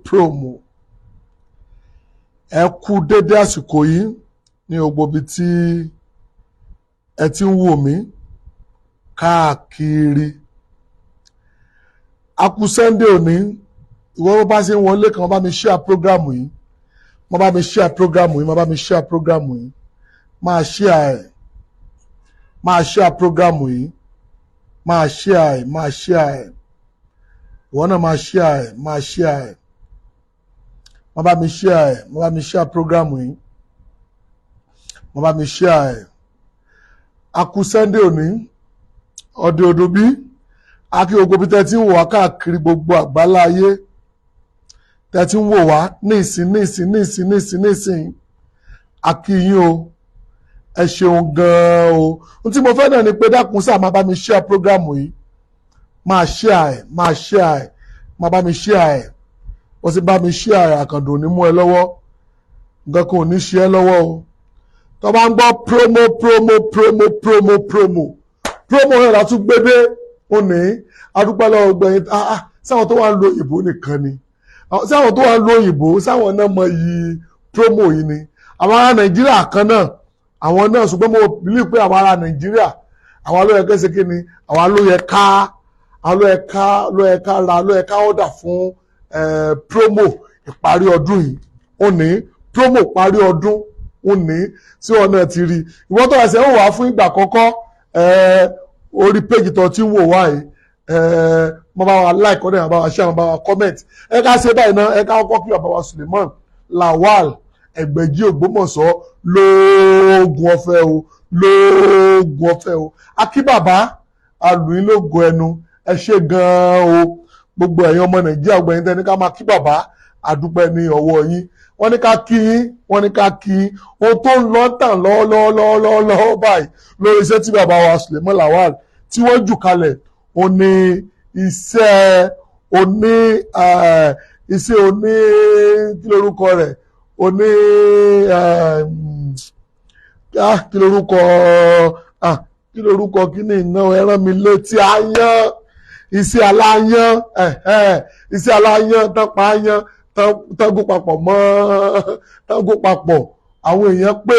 promo. Ẹ kú dédé àsìkò yìí ní gbogbo ibi tí ẹ ti ń wò mí káàkiri. A kú Sunday òní, ìwọ bá ṣe ń wọlé kan bá mi share program yìí. Máa share program yìí. Máa share program yìí. Máa share. Ìwọ náà máa share. Máa bá mi share program yìí. Máa bá mi share. A kú Sunday òní, ọdẹ odò bí, a kí gbogbo bí tẹ́ ti ń wò wá káàkiri gbogbo àgbálá ayé. Tẹ́ ti ń wò wá nísìn. A kí yín o. Ẹ ṣeun gan-an o. Ohun tí mo fẹ́ náà ni pé dákun sáà máa bá mi share program yìí. Máa share. Máa bá mi share. Wọ́n sì bá mi share àkàndò ní mú ẹ lọ́wọ́. Nǹkan kan ò ní ṣe ẹ́ lọ́wọ́ o. Tó bá ń gbọ́ promo yẹn la tún gbédé òní. Adúpẹ́ lọ́wọ́ gbẹ̀yìn. Sáwọn tó wà ń lo òyìnbó nìkan ni. Sáwọn tó wà ń lo òyìnbó, sáwọn náà mọ iyì promo yìí ni. Àwọn ará Nàìjíríà kan náà, àwọn náà, ṣùgbọ́n mo believe pé àwọn ará Nàìjíríà, àwọn ló yẹ kí ẹ ṣe kí ni, àwọn ló yẹ ká ọ̀dà fún promo ìparí ọdún yìí. Òní promo parí ọdún òní tí wọn náà ti rí. Ìwọ́n tó ẹsẹ̀ ń wà fún ìgbà àkọ́kọ́ orí péjì tó ti ń wò wá yìí. Mo bá wa like ọdẹ àbá wa share, àbá wa comment. Ẹ ká ṣe báyìí náà, ẹ ká kọ́kọ́ kí bàbá wa Suleiman Lawal Egbeji Ogbomoso lóògùn ọ̀fẹ́ o. Akí bàbá alùyìn lógo ẹnu, ẹ ṣe gan-an o. Gbogbo ẹ̀yin ọmọ Nàìjíríà ọgbẹ̀yìn tẹ́ni ká máa kí bàbá, àdúpẹ́ ní ọwọ́ yín. Wọ́n ní ká kí yín. Ohun tó ń lọ tàn lọ́wọ́ báyìí lórí iṣẹ́ tí bàbá wa Suleiman Lawal tí wọ́n jù kalẹ̀, ó ní iṣẹ́ oní kí lorúkọ rẹ̀, oní kí lorúkọ kí ni iná ẹran mi létí aáyán, iṣẹ́ aláyán tán pa áyán tágó papọ̀. Àwọn èèyàn pé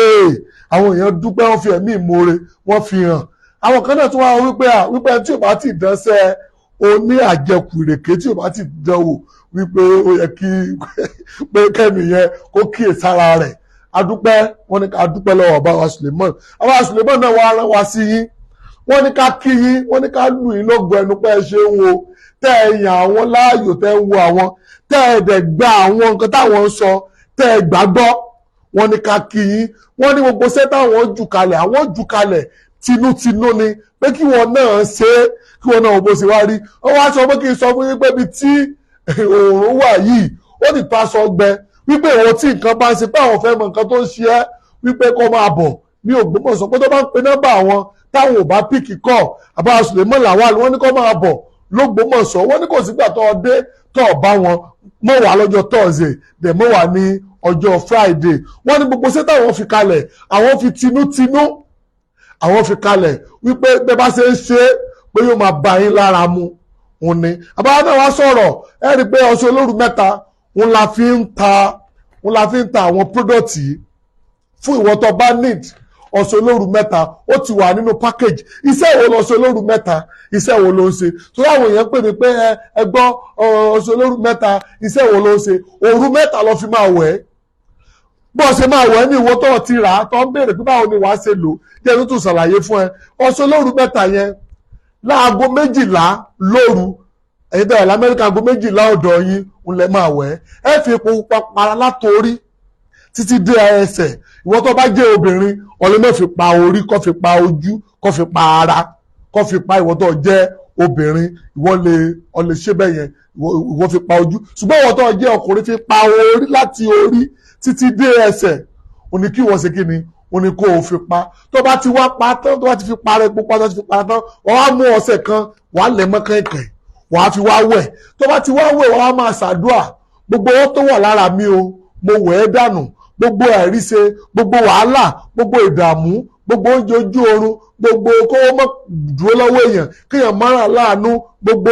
àwọn èèyàn dúpẹ́, wọ́n fi ẹ̀mí ìmoore wọ́n fi hàn. Àwọn kan náà tún wá wípé tí ò bá ti dánṣẹ́ oní àjẹkù ìrèké, tí ò bá ti dánwò, wípé ó yẹ kí pé kẹ́mi yẹn kó kíyè sára rẹ̀. Adúpẹ́, wọ́n ní ká dúpẹ́ lọ́wọ́ ọba wa Suleiman. Ọba Suleiman náà wá rán wa sí yín. Wọ́n ní ká kí yín, wọ́n ní ká lù yín lógo ẹnu pé ẹ ṣe ń wo, tẹ́ ẹ yàn àwọn láàyò, tẹ́ ẹ wo àwọn, tẹ́ ẹ dẹ̀ gba àwọn nǹkan táwọn ń sọ, tẹ́ ẹ gbàgbọ́. Wọ́n ní ká kí yín. Wọ́n ní gbogbo iṣẹ́ táwọn jù kalẹ̀, àwọn jù kalẹ̀ tinútinú ni pé kí wọn náà ṣe é, kí wọn náà bó ṣe wá rí. Wọ́n wá sọ pé kí n sọ fún yín pé ibi tí òòrùn wà yìí, ó ti tó aṣọ gbẹ, wípé ìwọ tí nǹkan bá ń ṣe pé àwọn fẹ́ mọ nǹkan tó ń ṣe ẹ́, wípé kó máa bọ̀ ní Ògbómọ̀ṣọ́, pé tó bá ń pe nọ́mbà àwọn táwọn ò bá pìkì kọ́ àbá Suleiman Lawal, wọ́n ní kó máa bọ̀ l'Ógbómọ̀ṣọ́. Wọ́n ní kò sígbà tó dé tó bá wọn, mọ́ wà lọ́jọ́ Thursday dẹ̀ mọ́ wà ní ọjọ́ Friday. Wọ́n ní gbogbo ṣẹ́ táwọn fi kalẹ̀, àwọn fi tinútinú àwọn fi kalẹ̀, wípé bẹ́ẹ̀ bá ṣe ń ṣe é pé yóò máa bá yín lára mu. Òun ni àbáwá náà wá sọ̀rọ̀, ẹ rí i pé ọṣẹ olóru mẹ́ta òun la fi ń ta àwọn product yìí fún ìwọ tó bá need. Ọṣẹ olóru mẹ́ta ó ti wà nínú package. Iṣẹ́ wo lọṣẹ olóru mẹ́ta, iṣẹ́ wo ló ń ṣe? So àwọn èèyàn pè mí pé ẹ gbọ́ ọṣẹ olóru mẹ́ta, iṣẹ́ wo ló ń ṣe? Òru mẹ́ta lọ fi máa wẹ̀ ẹ́. Bó ṣe máa wẹ̀ ẹ́ ní ìwọ tó ti rà á, tó ń béèrè pé báwo ni wàá ṣe lò, jẹ́ tó tún ṣàlàyé fún ẹ. Ọṣẹ olóru mẹ́ta yẹn láago 12 lóru, ẹ̀yin tó wà l'Amẹ́ríkà, aago 12 ọ̀dọ̀ yín ń lẹ máa wẹ̀ ẹ́. Ẹ fi epo pupa para látorí títí dé ẹsẹ̀. Ìwọ tó bá jẹ́ obìnrin, ọ̀lẹ́ náà fi pa orí, kó fi pa ojú, kó fi pa ara, kó fi pa ìwọ tó jẹ́ obìnrin. Ìwọ lè ṣe bẹ́ẹ̀ yẹn, ìwọ fi pa ojú. Ṣùgbọ́n ìwọ tó jẹ́ ọkùnrin fi pa orí láti orí títí dé ẹsẹ̀. Ó ní kí wọ́n ṣe kí ni, ó ní kó o fi pa. Tó bá ti wá pa tán, tó bá ti fi para epo pa, tó ti fi para tán, wọ́n á mú ọṣẹ kan, wàá lẹ̀ mọ́ kẹ̀kẹ́, wàá fi wá wẹ̀. Tó bá ti wá wẹ̀, wàá máa ṣàdúà. Gbogbo owó tó wà lára mi o, mo wẹ̀ ẹ́ dànù. gbogbo àìríṣe, gbogbo wàhálà, gbogbo ìdààmú, gbogbo oúnjẹ ojú oorun, gbogbo kówó mọ́ dúró lọ́wọ́ èèyàn, kéèyàn márùn láàánú, gbogbo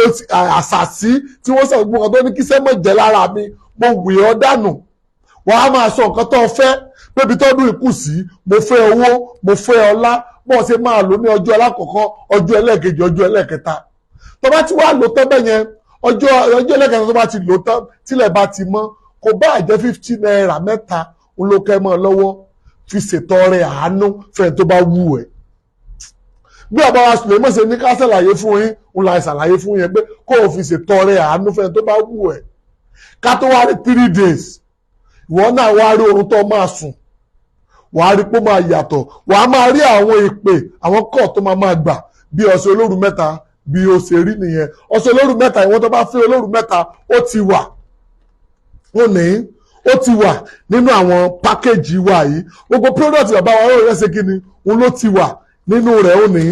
àṣàsí tí wọ́n sọ gbogbo nǹkan tó ní kíṣẹ́ mọ̀ jẹ́ lára mi, mo wì ọ́ dànù. Wàá máa sọ nǹkan tó fẹ́ pébi tọ́dún ìkù sí, mo fẹ́ owó, mo fẹ́ ọlá, bọ́ọ̀ ṣe máa lò ní ọjọ́ alákọ̀ọ́kọ́, ọjọ́ ẹlẹ́ẹ̀kejì, ọjọ́ ẹlẹ́ẹ̀kẹta. Tó bá ti wá lò tán bẹ́ẹ̀ yẹn, ọjọ́ ẹlẹ́ẹ̀kẹta tó bá ti lò tán, tílẹ̀ bá ti mọ́, kò bá jẹ́ 50 naira mẹ́ta olókẹ́ mọ́ lọ́wọ́ fi ṣètọrẹ àánú fẹ́ẹ̀ tó bá wù ẹ́. Bí ọba wa sùlẹ̀ mọ̀ ṣe ní ká ṣàlàyé fún yín, ń la ṣàlàyé fún yẹn pé kó o fi ṣètọrẹ àánú fẹ́ẹ̀ tó bá wù ẹ́. Ká tó wá rí 3 days, ìwọ náà wá rí oorun tó máa sùn, wàá rí pé ó máa yàtọ̀, wàá máa rí àwọn ìpè, àwọn kọ́ tó máa gbà bí ọ̀sẹ̀ olóru mẹ́ta bí ó ṣe rí nìyẹn. Ọ̀sẹ̀ olóru mẹ́ta, ìwọ́n tó bá fẹ́ olóru mẹ́ta, ó ti wà. Ó ti wà nínú àwọn pákéjì wa yìí. Gbogbo product bàbá wa yóò rẹ́ ṣe kí ni, òun ló ti wà nínú rẹ̀ ó ní.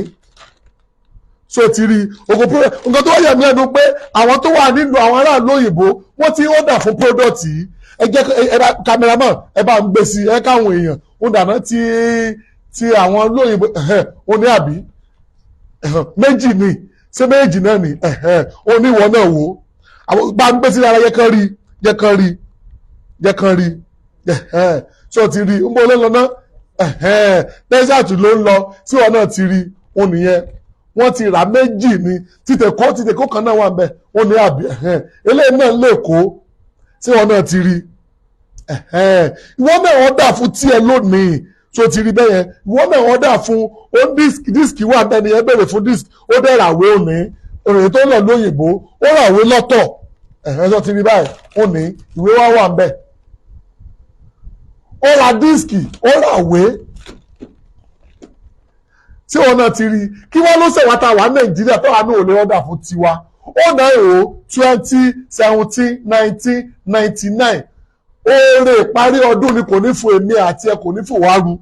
So ti rí gbogbo product. Nǹkan tó wáyà mí lẹ́nu pé àwọn tó wà nínú àwọn aráàlú òyìnbó wọ́n ti order fún product yìí. Ẹ jẹ́ cameraman ẹ bá ń gbé sí ẹ káwọn èèyàn ó dáná ti àwọn olóyìnbó ó ní àbí méjì ni ṣé méjì náà ni ó ní ìwọ náà wò ó bá ń gbé sí ara jẹ́ kán rí so ti rí ń bọ́ ló lọ náà desert ló ń lọ tí wọn náà ti rí ó nìyẹn wọ́n ti rà méjì ni títẹ̀kọ́ kan náà wà ń bẹ̀ ó ní àbí eléyìí náà lè kó tí wọn náà ti rí ìwọ náà wọ́n dà fún tiẹ̀ lónìí tó ti rí bẹ́yẹn ìwọ náà wọ́n dà fún ó díìskì wà bẹ́ẹ̀ ni ẹ bèrè fún díìskì ó dẹ̀ ràwé òní òròyìn tó lọ lóyìnbó ó ràwé lọ́tọ̀ tó ti rí báyìí ó ní ìwé wà ń bẹ̀ ó ra díìskì ó ràwé tí wọn náà ti rí kí wọ́n ló ṣèwà tá a wà Nàìjíríà tó wà ní òlé ọ̀dà fún tiwa ó náà èrò 2017 19 99 oore ìparí ọdún ni kò ní fún èmi àti ẹ kò ní fún wàrú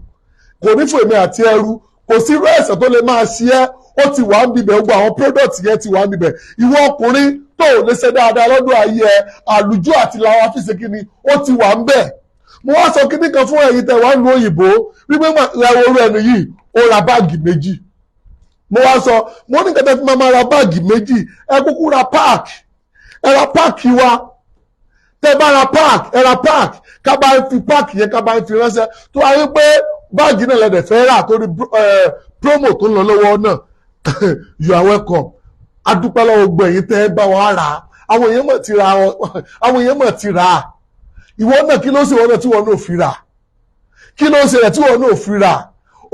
kò ní fún èmi àti ẹrú kò sí irú ẹ̀ṣẹ̀ tó lè máa ṣe ẹ́ ó ti wà ń bibẹ̀ gbogbo àwọn product yẹn ti wà ń bibẹ̀ ìwọ ọkùnrin tó ò lè ṣe dáadáa lọ́dún ayé ẹ àlùjọ àti làwọn afíṣe kíni ó ti wà ń bẹ̀ mo wá sọ kíní kan fún ẹ̀yin tẹ́ wá ń lu òyìnbó wípé ìyàwó orí ẹni yìí ó ra báàgì méjì mo wá sọ mo ní kẹtẹ fún máa ra báàgì méjì ẹ kúkú ra páàkì ẹ ra páàkì wa tẹ bá ra páàkì ẹ ra páàkì ká bá ń fi páàkì yẹn ká bá ń fi ránṣẹ́ tó wáyé pé báàgì náà lẹdẹ fẹ́ rà torí promo tó ń lọ lọ́wọ́ náà you are welcome adúpẹ́ lọ́wọ́ gbọ́ ẹ̀yin tẹ́ ẹ bá wa rà àwọn èèyàn mọ̀ ti rà ìwọ náà kí ló ṣe wọn náà tí wọn náà fi rà kí ló ṣe rẹ̀ tí wọn náà fi rà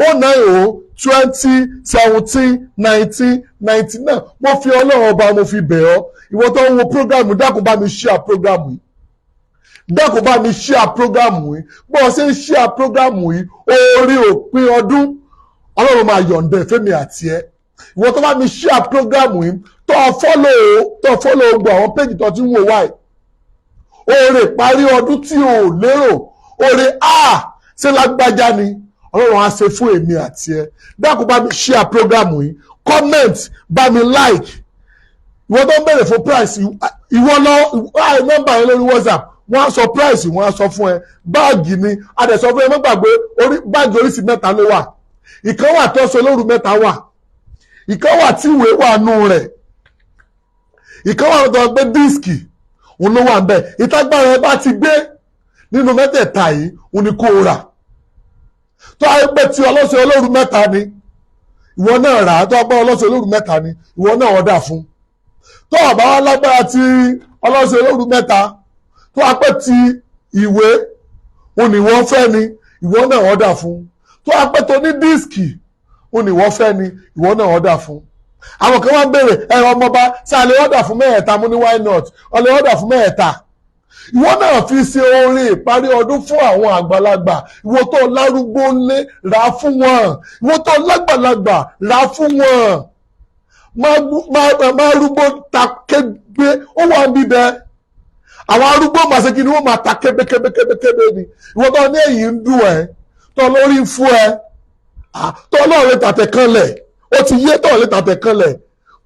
ó náà o 2017 19 99 mo fi ọlọ́run ọba mo fi bẹ̀ ọ́ ìwọ tó ń wo prógrámù dákun bá mi share prógrámù yìí dákun bá mi share prógrámù yìí bó o ṣe ń share prógrámù yìí orí òpin ọdún ọlọ́run máa yọ̀ǹda fẹ́mi àti ẹ ìwọ tó bá mi share prógrámù yìí tó follow gbọ́ àwọn péjì tó ti ń wò wáyé oore ìparí ọdún tí o lérò oore ṣe lágbájá ni ọlọ́run á ṣe fún èmi àti ẹ dákun bá mi share program yìí comment bá mi like ìwọ tó ń bèrè fún price ìwọ lọ nọ́mbà yẹn lórí WhatsApp wọ́n á sọ price wọ́n á sọ fún ẹ báàgì ni adẹ̀sọ fún ẹ má gbàgbé báàgì oríṣi mẹ́ta ló wà ìkan wà tó ṣe lóru mẹ́ta wà ìkan wà tí ìwé wà nù rẹ̀ ìkan wà tó gbé díìskì òun ló wà ń bẹ̀ ìtagbára ẹ bá ti gbé nínú mẹ́tẹ̀ẹ̀ta yìí òun ni kó o rà tó ayé pé tí ọlọ́sẹ̀ olóru mẹ́ta ni ìwọ náà rà á tó ọgbọ́n ọlọ́sẹ̀ olóru mẹ́ta ni ìwọ náà ọ̀dà fún tó ọ̀bá wa lágbára tí ọlọ́sẹ̀ olóru mẹ́ta tó apẹ́ ti ìwé òun ni wọ́n fẹ́ ni ìwọ náà ọ̀dà fún tó apẹ́ tó ní díìskì òun ni wọ́n fẹ́ ni ìwọ náà ọ̀dà fún àwọn kan wá ń béèrè ẹ̀rọ ọmọba tí a lè ọ̀dà fún mẹ́ẹ̀ta mo ní why not ọ lè ọ̀dà fún mẹ́ẹ̀ta ìwọ náà fi ṣe orin ìparí ọdún fún àwọn àgbàlagbà ìwọ tó lárúgbó ńlé rà á fún wọn ìwọ tó lágbàlagbà rà á fún wọn má rúgbó ta kébé ó wà ń bíbẹ àwọn arúgbó màá ṣe kí ni wọ́n máa ta kébékébékébé ni ìwọ tó ní èyí ń dùn ẹ tó lórí ń fún ẹ tó lọ́ọ̀rẹ́ tàtẹ̀ kanlẹ̀ ó ti yé tó lè tàtẹ̀ kanlẹ̀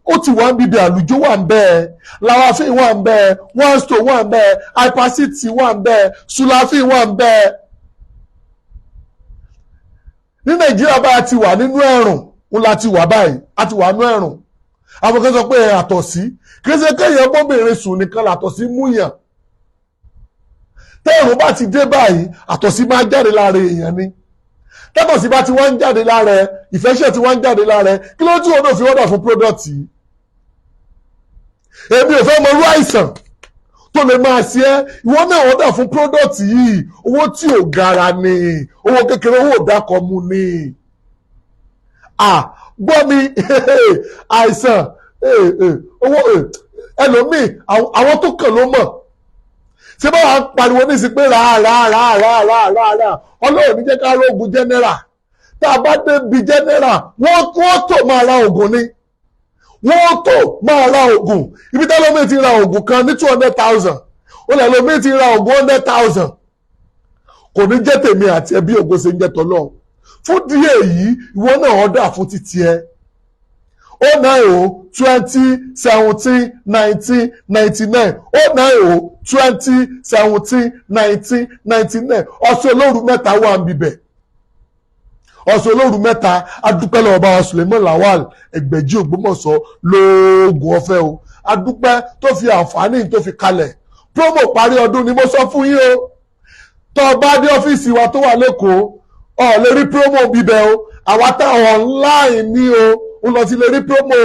ó ti wà ń bíbi àlùjọ wà ń bẹ́ẹ̀ làwàfíì wà ń bẹ́ẹ̀ one stone wà ń bẹ́ẹ̀ hypercity wà ń bẹ́ẹ̀ sulafin wà ń bẹ́ẹ̀ ní Nàìjíríà bá a ti wà nínú ẹ̀rùn ń la ti wà báyìí a ti wà nínú ẹ̀rùn àwọn kan sọ pé àtọ̀sí kí ṣe kéèyàn bóbìnrin sùn nìkan làtọ̀sí múyàn tẹ́ẹ̀rùn bá ti dé báyìí àtọ̀sí máa jáde lára èèyàn ni tẹ́tọ̀sí bá ti wá ń jáde lára ẹ ìfẹ́ṣẹ̀ ti wá ń jáde lára ẹ kí ló tí wọn náà fi wọ́dà fún pródọ̀tì èmi ò fẹ́ mọ irú àìsàn tó lè máa ṣe ẹ́ ìwọ náà wọ́dà fún pródọ̀tì yìí owó tí ò gara ni owó kékeré owó òdàkọ̀ mu ni gbọ́ mi àìsàn owó ẹlòmíì àwọn tó kàn ló mọ̀ ṣé bá wàá pariwo ní ìsìn pé ràá ọlọ́run ní jẹ́ ká rógun general tá a bá débi general wọ́n tó máa ra oògùn ni wọ́n tó máa ra oògùn ibi tá lómi ti ra oògùn kan ní 200,000 ó lẹ́ lómi ti ra oògùn 100,000 kò ní jẹ́ tèmi àti ẹbí ògo ṣe ń jẹ́ tọ́lọ́run fún díẹ̀ yìí ìwọ náà ọ̀dà fún títí ẹ 090 20 17 19 99 090 20 17 19 99 ọ̀sẹ̀ olóru mẹ́ta wà ń bibẹ̀ ọ̀sẹ̀ olóru mẹ́ta adúpẹ́ lọ́wọ́ bá wa Suleiman Lawal Egbeji Ogbomoso lóògùn ọ̀fẹ́ o adúpẹ́ tó fi àǹfààní tó fi kalẹ̀ promo parí ọdún ni mo sọ fún yín o tó bá dé ọ́fíìsì wa tó wà lẹ́kọ̀ọ́ ọ̀ lè rí promo bíbẹ̀ o àwa tá online ní o ń lọ sí lè rí promo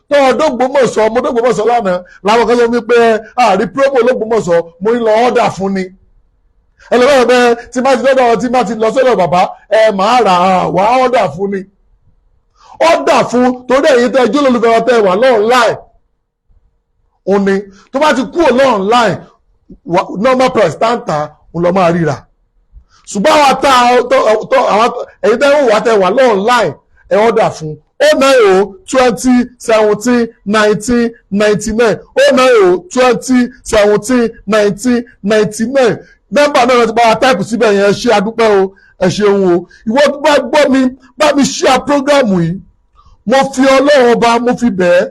tó Ògbómọ̀ṣọ́ ọmọdógbòmọ̀ṣọ́ lánàá làwọn kan sọ wípé àrí promo l'Ógbómọ̀ṣọ́ mo ń lọ ọ́dà fún ni ẹlẹ́wọ̀n bẹ́ẹ̀ tí má ti lọ́dọ̀ tí má ti lọ sọ́dọ̀ bàbá máa rà wá ọ́dà fún ni ọ́dà fún torí ẹ̀yin tẹ́ ẹjọ́ lólùfẹ́ wọn tẹ́ wà online òun ni tó bá ti kúrò online normal price táǹtà ń lọ máa ríra ṣùgbọ́n àwọn ẹ̀yin tẹ́ wà tẹ́ wà online ẹ̀ ọ́dà fún 090 20 17 19 99 090 20 17 19 99 nọ́mbà náà ti bá wa táìpù síbẹ̀ yẹn ṣe adúpẹ́ o ẹ ṣeun o ìwọ tó bá gbọ́ mi bá mi share prógrámù yìí mo fi Ọlọ́run ọba mo fi bẹ́ẹ̀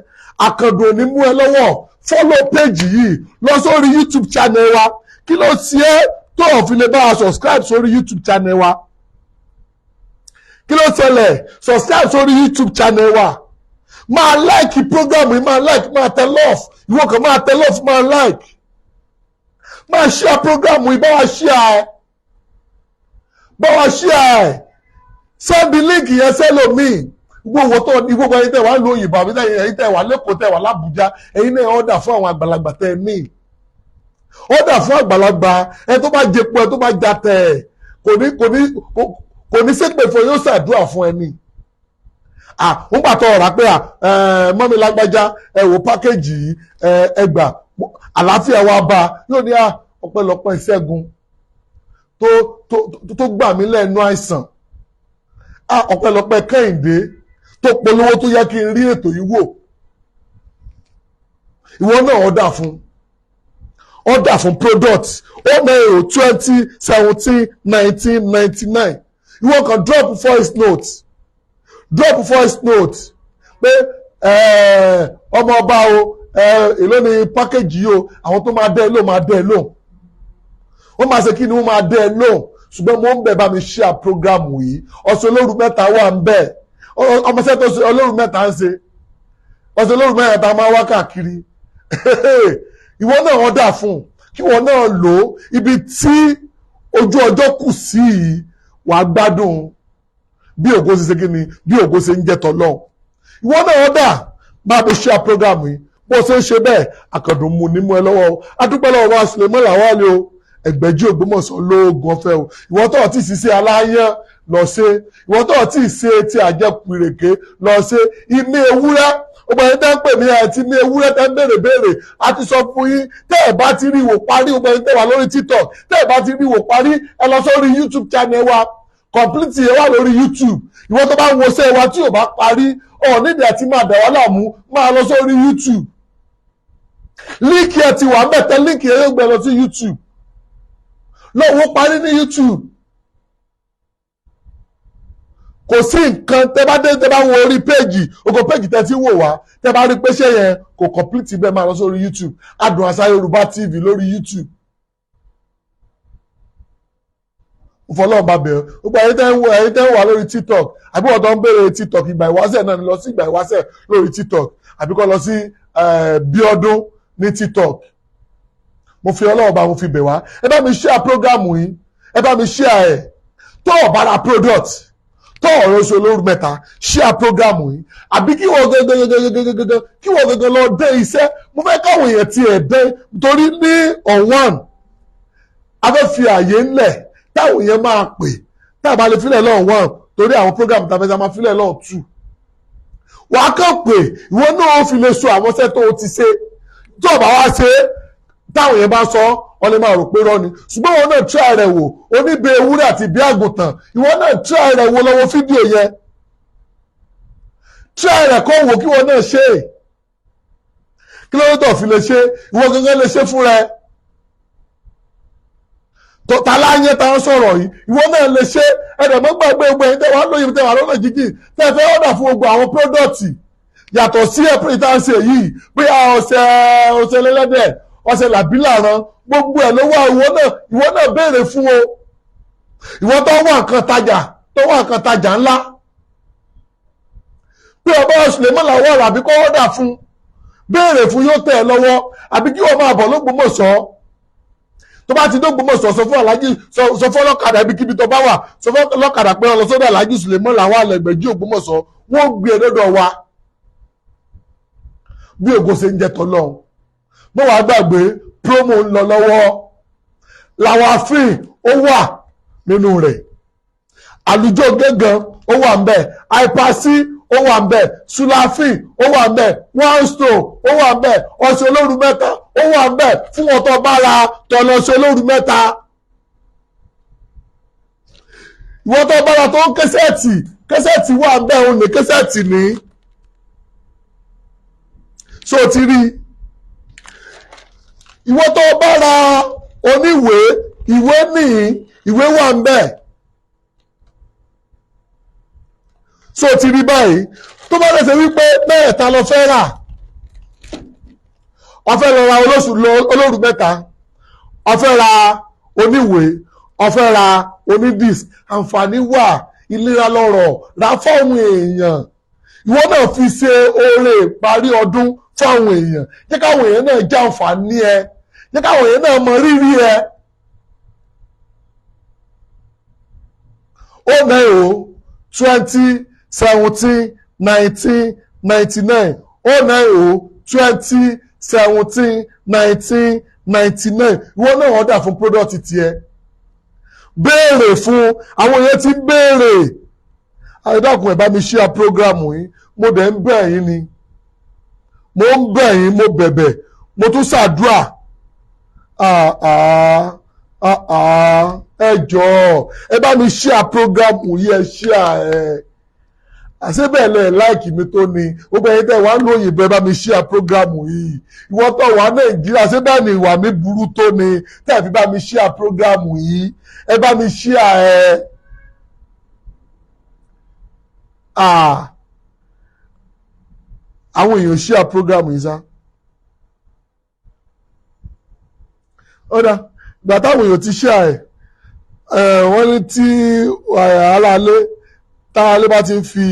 àkàndùn òní mú ẹ lọ́wọ́ follow page yìí lọ sórí YouTube channel wa kí ló ṣe é tó ò fi lè bá wa subscribe sórí YouTube channel wa kí ló ṣẹlẹ̀ subscribe sórí YouTube channel wa máa like program yìí máa like máa tẹ love ìwọ kan máa tẹ love máa like máa share program yìí bá wa share ẹ̀ send the link yẹn sẹ́lòmíì gbogbo tó ní gbogbo ẹ̀yin tẹ́ wà lóyún òyìnbó àbí ẹ̀yin tẹ́ wà lẹ́kọ̀ọ́ tẹ́ wà lábújá ẹ̀yin náà ọ̀dà fún àwọn àgbàlagbà tẹ́ ẹ ní ọ̀dà fún àgbàlagbà ẹ tó bá jẹpo ẹ tó bá jatẹ kò ní ṣépè fún yóò ṣàdúrà fún ẹni ń pàtó ọ̀rá pé mọ́mi lágbájá ẹ wò pákéjì ẹgbà àlàáfíà wa bá yóò ní ọpẹ́lọpẹ́ ìṣẹ́gun tó gbà mí lẹ́nu àìsàn ọpẹ́lọpẹ́ Kẹ́hìndé tó polówó tó yẹ kí n rí ètò yìí wò ìwọ náà ọ̀dà fún product 090 20 17 19 99 ìwọ kan drop voice note pé ọmọ ọba o èló ni package yìí o àwọn tó máa dẹ́ ẹ lò wọ́n máa ṣe kí ni wọ́n máa dẹ́ ẹ lò ṣùgbọ́n mo ń bẹ̀ bá mi share program yìí ọ̀sẹ̀ olóru mẹ́ta wà ń bẹ̀ ọmọọṣẹ́ tó ṣe olóru mẹ́ta ń ṣe ọ̀sẹ̀ olóru mẹ́ta máa wá káàkiri ìwọ náà ọ̀dà fún kí wọ́n náà lò ó ibi tí ojú ọjọ́ kù sí yìí wàá gbádùn bí ògo ṣe ṣe kí ni bí ògo ṣe ń jẹ́ tọ́lọ́ ìwọ náà ọ̀dà bá mi share program yìí bó ṣe ń ṣe bẹ́ẹ̀ àkàndùn mu ní mú ẹ lọ́wọ́ adúpẹ́ lọ́wọ́ wa Suleiman Lawal o Egbeji Ogbomoso lóògùn ọ̀fẹ́ o ìwọ tó ti ṣiṣẹ́ aláyán lọ ṣe ìwọ tó ti ṣe ti àjẹkù ìrèké lọ ṣe imí ewúrẹ́ ọmọ yẹn tẹ́ ń pè mí àti imí ewúrẹ́ tẹ́ ń béèrè a ti sọ fún yín tẹ́ ẹ̀ bá ti rí ìwò parí ọmọ yẹn tẹ́ wà lórí TikTok tẹ́ ẹ̀ bá ti rí ìwò parí ẹ lọ sórí YouTube channel wa complete yẹn wà lórí YouTube ìwọ tó bá ń wo ṣẹ́ wa tí ò bá parí nídìí àti máa dà wá láàmú máa lọ sórí YouTube líǹkì ẹ ti wà ń bẹ̀ tẹ́ líǹkì yẹn yóò gbé lọ sí YouTube lọ́wọ́ parí ní YouTube kò sí nǹkan tẹ́ bá wo orí péjì ogo péjì tẹ́ ti wò wá tẹ́ bá rí pé ṣé yẹn kò complete bẹ́ẹ̀ máa lọ sórí YouTube Adùn Àṣà Yorùbá TV lórí YouTube fọlọ́run bá bẹ̀rẹ̀ gbogbo ẹ̀yin tẹ́ ń wà lórí TikTok àbí wọ́n tó ń béèrè TikTok ìgbà ìwáṣẹ̀ náà ni lọ sí ìgbà ìwáṣẹ̀ lórí TikTok àbí kọ́ lọ sí Bíọ́dún ní TikTok. Mo fi Ọlọ́run bá mo fi bẹ̀ wá ẹ bá mi share program yìí ẹ bá mi share ẹ̀ tó ọ̀bára product tó ọ̀rọ̀ oṣù olóru mẹ́ta share program yìí àbí kí wọ́n gẹ́gẹ́ lọ dé iṣẹ́ mo fẹ́ káwọn èèyàn tiẹ̀ dé torí ní on1 a fẹ́ fi àyè ńlẹ̀ táwọn èèyàn máa pè táàbà lè filẹ̀ lọ́n 1 torí àwọn program tàbí máa filẹ̀ lọ́n 2 wàá kàn pé ìwọ náà fi lè so àwọn iṣẹ́ tó o ti ṣe tó o bá wá ṣe táwọn èèyàn bá sọ ọ lè máa rò pé rọ́ ni ṣùgbọ́n ìwọ náà try rẹ̀ wò oníbe ewúrẹ́ àti bí àgùntàn ìwọ náà try rẹ̀ wò lọ́wọ́ fídíò yẹn try rẹ̀ kó wò kí ìwọ náà ṣe kí ló tó fi lè ṣe ìwọ gangan lè ṣe fúnra ẹ tàláyé táwọn sọ̀rọ̀ yìí ìwọ náà lè ṣe ẹ̀dẹ̀ mọ́ gbàgbé gbogbo ẹ̀yin tẹ́wàá lóyún tẹ́wàá lọ́nà jíjìn tẹ́fẹ́ ọ̀dà fún gbogbo àwọn pírọ́dọ̀tì yàtọ̀ sí ẹ̀pẹ́ ìtànṣe yìí pé ọ̀sẹ̀ lẹ́lẹ́dẹ̀ ọ̀sẹ̀ làbílàrán gbogbo ẹ̀ ló wà ìwọ náà béèrè fún o ìwọ tó wà nǹkan tajà ńlá pé ọba Suleiman Lawal àbí kọ́ ọ̀dà fún béèrè fún yóò tẹ̀ ẹ́ lọ́wọ́ àbí kí wọ́n máa bọ̀ l'Ógbómọ̀ṣọ́ tó bá ti d'Ógbómọ̀ṣọ́ sọ fún aláàjì sọ fún ọlọ́kadà ibikíbi tó bá wà sọ fún ọlọ́kadà pé ọ lọ sọ́dọ̀ aláàjì Suleiman Lawal Egbeji Ògbómọ̀ṣọ́ wọ́n gbé e lọ́dọ̀ wa bí ògo ṣe ń jẹ tọ́lọ́ mo wàá gbàgbé promo ń lọ lọ́wọ́ làwọn àfin ó wà nínú rẹ̀ àlùjọ gángan ó wà ń bẹ̀ àìpàṣí ó wà ń bẹ̀ sulafin ó wà ń bẹ̀ one stone ó wà ń bẹ̀ ọṣẹ olóru mẹ́ta ó wà ń bẹ̀ fún ọ̀tọ̀ bára tọ̀lọ̀ṣẹ olóru mẹ́ta ìwọ́tọ̀ bára tó ń kẹsẹ̀tì wà ń bẹ̀ òun ní kẹsẹ̀tì ní so ti rí ìwọ́tọ̀ bára oníwèé ìwé wà ń bẹ̀ so ti rí báyìí tó bá lẹ́sẹ̀ wípé mẹ́ẹ̀ta lọ fẹ́ rà ọfẹ́ lọ ra olóru mẹ́ta ọfẹ́ ra oníwèé ọfẹ́ ra onídìs àǹfààní wà ìlera lọ́rọ̀ ra fáwọn èèyàn ìwọ náà fi ṣe oore ìparí ọdún fáwọn èèyàn jẹ́ káwọn èèyàn náà jẹ àǹfààní ẹ jẹ́ káwọn èèyàn náà mọ rírì ẹ ó náà o 2017-19-99 ó náà o 2017-19-99 ìwọ náà ọ̀dà fún product tiẹ̀ béèrè fún àwọn èèyàn tí ń béèrè àìdákun ẹ̀ bá mi share program yìí mo dẹ̀ ń bẹ̀ yín ni mo ń bẹ̀ yín mo bẹ̀bẹ̀ mo tún ṣàdúrà ẹ jọ̀ọ́ ẹ bá mi share program yìí ẹ share ẹ àṣebẹ̀lẹ̀ láìkì mi tó ni gbogbo ẹ̀yin tẹ́ wà lóyìnbó ẹ bá mi share program yìí ìwọ tó wà Nàìjíríà ṣébẹ̀ ni ìwà mi burú tó ni tẹ́ fi bá mi share program yìí ẹ bá mi share ẹ àwọn èèyàn share program yìí sá ọ̀dà ìgbà táwọn èèyàn ti share ẹ̀ wọ́n ní tí aráalé táalé bá ti ń fi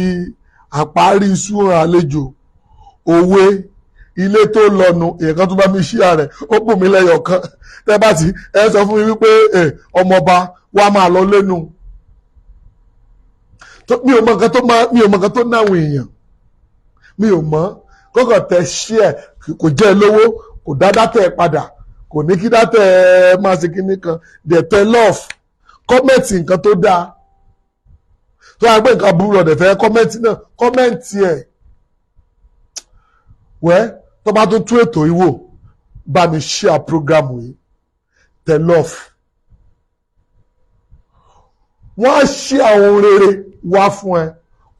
àparí iṣu hàn àlejò òwe ilé tó lọ́nu èèyàn kan tó bá mi share rẹ̀ ó bù mí lẹ́yọ̀ kan tẹ́ bá ti ẹ sọ fún mi wípé ọmọọba wa máa lọ lẹ́nu mi ò mọ nǹkan tó náwọn èèyàn mi ò mọ̀ kọ́kọ́ tẹ share kò jẹ́ lówó kò dá dátẹ̀ padà kò ní kí dátẹ̀ máa ṣe kíní kan dẹ̀ tẹ love kọ́mẹ̀tì nǹkan tó dáa tó wá gbé nǹkan burú ọ̀dẹ̀ fẹ́ kọ́mẹ̀tì náà kọ́mẹ̀tì ẹ̀ wẹ́ tó bá tó tún ètò yìí wò bá mi share program yìí tẹ love wọ́n á ṣe àwọn rere wá fún ẹ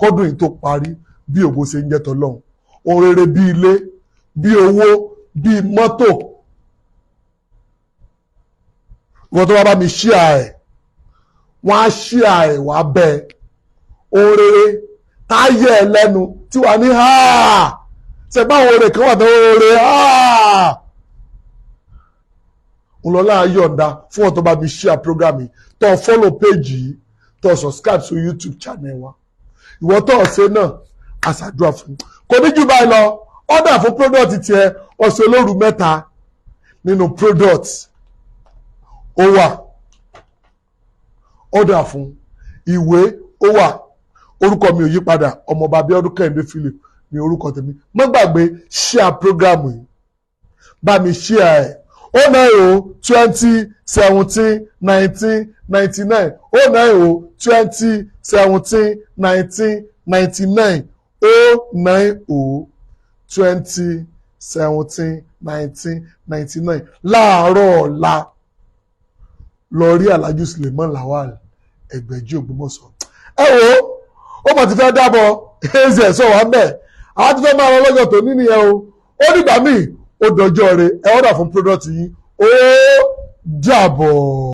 kọ́dún yìí tó parí bí ògo ṣe ń jẹ́ tọ́lọ́hun ohun rere bí ilé bí owó bí mọ́tò wọ́n tó wá bá mi share ẹ̀ wọ́n á share ẹ̀ wá bẹ́ẹ̀ ohun rere táyé ẹ lẹ́nu tí wà ní ṣe bá ohun rere kan wà tó ohun rere ńlọ́lá ayọ̀ǹda fún ọ̀tọ́ bá mi share program yìí tó follow page yìí tó subscribe sí YouTube channel wa ìwọ tó ṣe náà àṣàdúrà fún kò ní jù báyìí lọ order fún product tiẹ̀ ọ̀sẹ̀ olóru mẹ́ta nínú product ó wà order fún ìwé ó wà orúkọ mi ò yí padà ọmọọba Abíọ́dún Kẹ́hìndé Philip ní orúkọ tèmi má gbàgbé share program yìí bá mi share ẹ̀ 090-2017-1999 090-2017-1999 090-2017-1999 láàárọ̀ ọ̀la lọ rí Alhaji Suleiman Lawal Egbeji Ogbomoso ẹ wo ó mọ̀ ti fẹ́ dábọ̀ ẹ̀ẹ́sì ẹ̀sọ́ wa mẹ́ẹ̀ àwọn ti fẹ́ máa lọ lọ́jọ́ tó ní nìyẹn o ó dìgbà míì ó dọjọ́ rẹ̀ ẹ ọ́dà fún product yìí ó dàbọ̀.